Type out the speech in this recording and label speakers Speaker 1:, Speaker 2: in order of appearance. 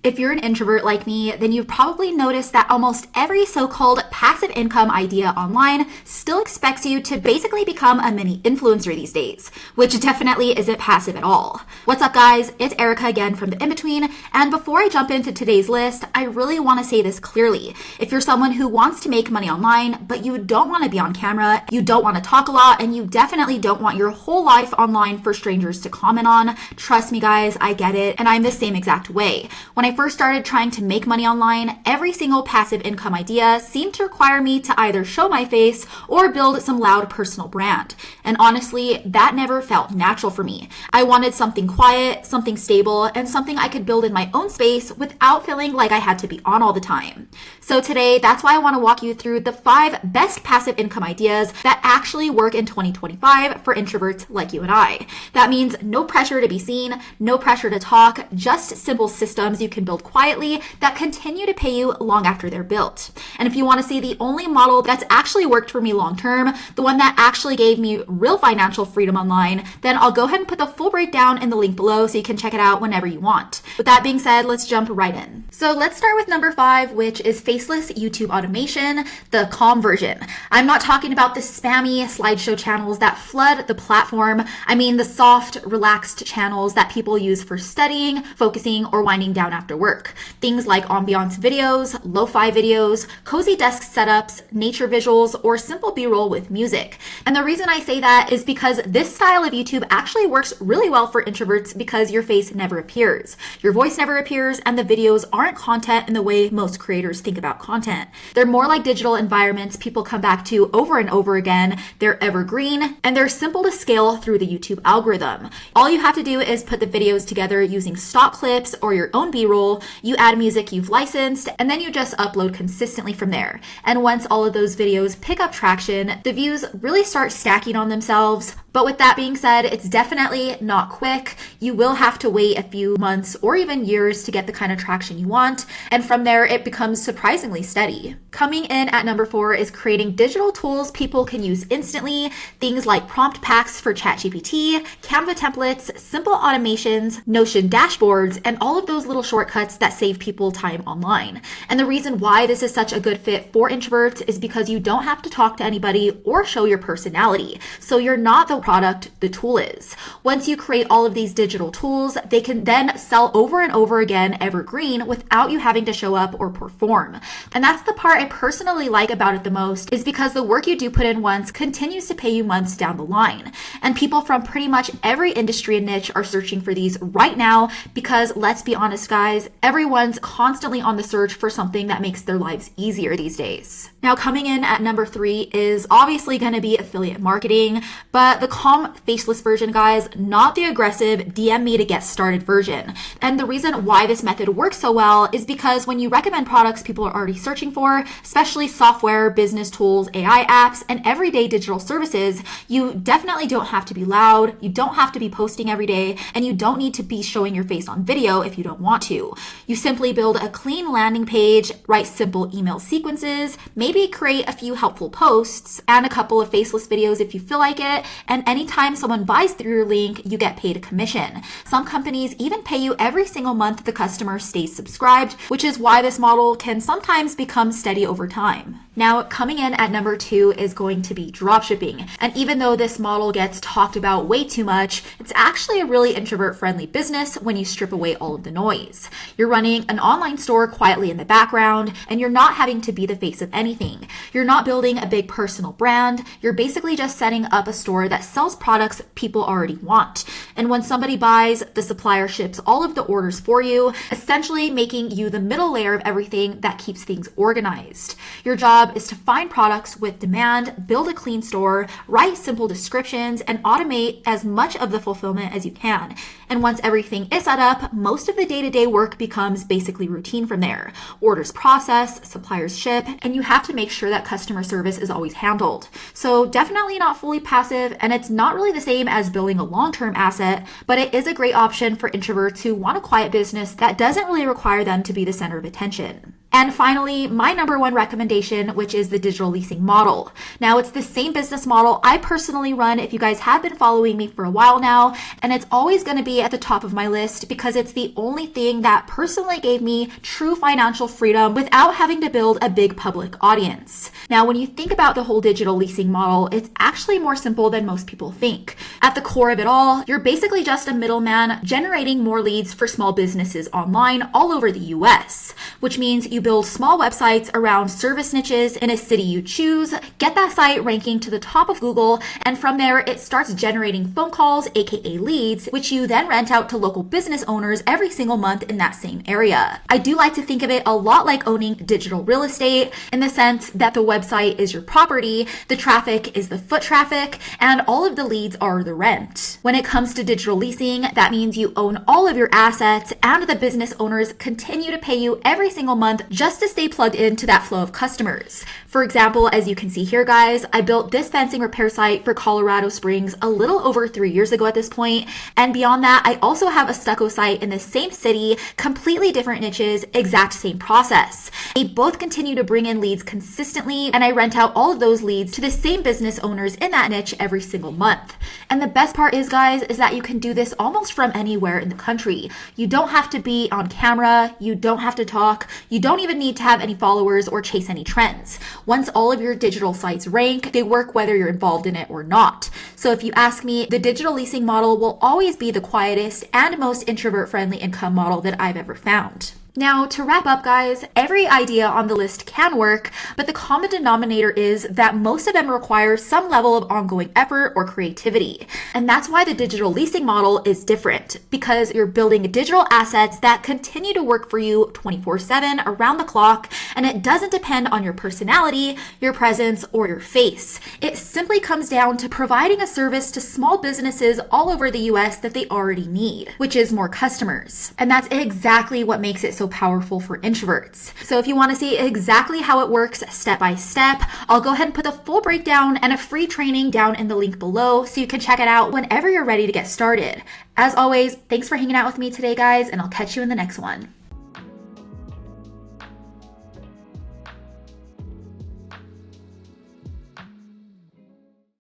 Speaker 1: If you're an introvert like me, then you've probably noticed that almost every so-called passive income idea online still expects you to basically become a mini influencer these days, which definitely isn't passive at all. What's up, guys? It's Erica again from The In-Between, and before I jump into today's list, I really want to say this clearly. If you're someone who wants to make money online, but you don't want to be on camera, you don't want to talk a lot, and you definitely don't want your whole life online for strangers to comment on, trust me guys, I get it, and I'm the same exact way. When I first started trying to make money online, every single passive income idea seemed to require me to either show my face or build some loud personal brand. And honestly, that never felt natural for me. I wanted something quiet, something stable, and something I could build in my own space without feeling like I had to be on all the time. So today, that's why I want to walk you through the 5 best passive income ideas that actually work in 2025 for introverts like you and I. That means no pressure to be seen, no pressure to talk, just simple systems you can build quietly that continue to pay you long after they're built. And if you want to see the only model that's actually worked for me long term, the one that actually gave me real financial freedom online, then I'll go ahead and put the full breakdown in the link below so you can check it out whenever you want. With that being said, let's jump right in. So let's start with number 5, which is Faceless YouTube Automation, the calm version. I'm not talking about the spammy slideshow channels that flood the platform. I mean the soft, relaxed channels that people use for studying, focusing, or winding down after work. Things like ambiance videos, lo-fi videos, cozy desk setups, nature visuals, or simple B-roll with music. And the reason I say that is because this style of YouTube actually works really well for introverts because your face never appears. Your voice never appears, and the videos aren't content in the way most creators think about content. They're more like digital environments people come back to over and over again. They're evergreen, and they're simple to scale through the YouTube algorithm. All you have to do is put the videos together using stock clips or your own B-roll. You add music you've licensed, and then you just upload consistently from there. And once all of those videos pick up traction, the views really start stacking on themselves. But with that being said, it's definitely not quick. You will have to wait a few months or even years to get the kind of traction you want. And from there, it becomes surprisingly steady. Coming in at number 4 is creating digital tools people can use instantly. Things like prompt packs for ChatGPT, Canva templates, simple automations, Notion dashboards, and all of those little shortcuts that save people time online. And the reason why this is such a good fit for introverts is because you don't have to talk to anybody or show your personality. So you're not the product, the tool is. Once you create all of these digital tools, they can then sell over and over again evergreen without you having to show up or perform. And that's the part I personally like about it the most, is because the work you do put in once continues to pay you months down the line. And people from pretty much every industry and niche are searching for these right now because, let's be honest guys, everyone's constantly on the search for something that makes their lives easier these days. Now, coming in at number 3 is obviously going to be affiliate marketing, but the calm faceless version, guys, not the aggressive DM me to get started version. And the reason why this method works so well is because when you recommend products people are already searching for, especially software, business tools, AI apps, and everyday digital services, you definitely don't have to be loud, you don't have to be posting every day, and you don't need to be showing your face on video if you don't want to. You simply build a clean landing page, write simple email sequences, maybe create a few helpful posts, and a couple of faceless videos if you feel like it, and anytime someone buys through your link, you get paid a commission. Some companies even pay you every single month the customer stays subscribed, which is why this model can sometimes become steady over time. Now, coming in at number 2 is going to be dropshipping. And even though this model gets talked about way too much, it's actually a really introvert-friendly business when you strip away all of the noise. You're running an online store quietly in the background, and you're not having to be the face of anything. You're not building a big personal brand. You're basically just setting up a store that sells products people already want. And when somebody buys, the supplier ships all of the orders for you, essentially making you the middle layer of everything that keeps things organized. Your job is to find products with demand, build a clean store, write simple descriptions, and automate as much of the fulfillment as you can. And once everything is set up, most of the day-to-day work becomes basically routine from there. Orders process, suppliers ship, and you have to make sure that customer service is always handled. So definitely not fully passive, and it's not really the same as building a long-term asset, but it is a great option for introverts who want a quiet business that doesn't really require them to be the center of attention. And finally, my number 1 recommendation, which is the digital leasing model. Now, it's the same business model I personally run if you guys have been following me for a while now, and it's always going to be be at the top of my list because it's the only thing that personally gave me true financial freedom without having to build a big public audience. Now, when you think about the whole digital leasing model, it's actually more simple than most people think. At the core of it all, you're basically just a middleman generating more leads for small businesses online all over the US, which means you build small websites around service niches in a city you choose, get that site ranking to the top of Google, and from there it starts generating phone calls, aka leads, which you then rent out to local business owners every single month in that same area. I do like to think of it a lot like owning digital real estate in the sense that the website is your property, the traffic is the foot traffic, and all of the leads are the rent. When it comes to digital leasing, that means you own all of your assets and the business owners continue to pay you every single month just to stay plugged into that flow of customers. For example, as you can see here, guys, I built this fencing repair site for Colorado Springs a little over 3 years ago at this point. And beyond that, I also have a stucco site in the same city, completely different niches, exact same process. They both continue to bring in leads consistently, and I rent out all of those leads to the same business owners in that niche every single month. And the best part is, guys, is that you can do this almost from anywhere in the country. You don't have to be on camera, you don't have to talk, you don't even need to have any followers or chase any trends. Once all of your digital sites rank, they work whether you're involved in it or not. So if you ask me, the digital leasing model will always be the quietest and most introvert-friendly income model that I've ever found. Now, to wrap up, guys, every idea on the list can work, but the common denominator is that most of them require some level of ongoing effort or creativity. And that's why the digital leasing model is different, because you're building digital assets that continue to work for you 24/7 around the clock, and it doesn't depend on your personality, your presence, or your face. It simply comes down to providing a service to small businesses all over the US that they already need, which is more customers. And that's exactly what makes it so powerful for introverts. So if you want to see exactly how it works step by step, I'll go ahead and put the full breakdown and a free training down in the link below so you can check it out whenever you're ready to get started. As always, thanks for hanging out with me today, guys, and I'll catch you in the next one.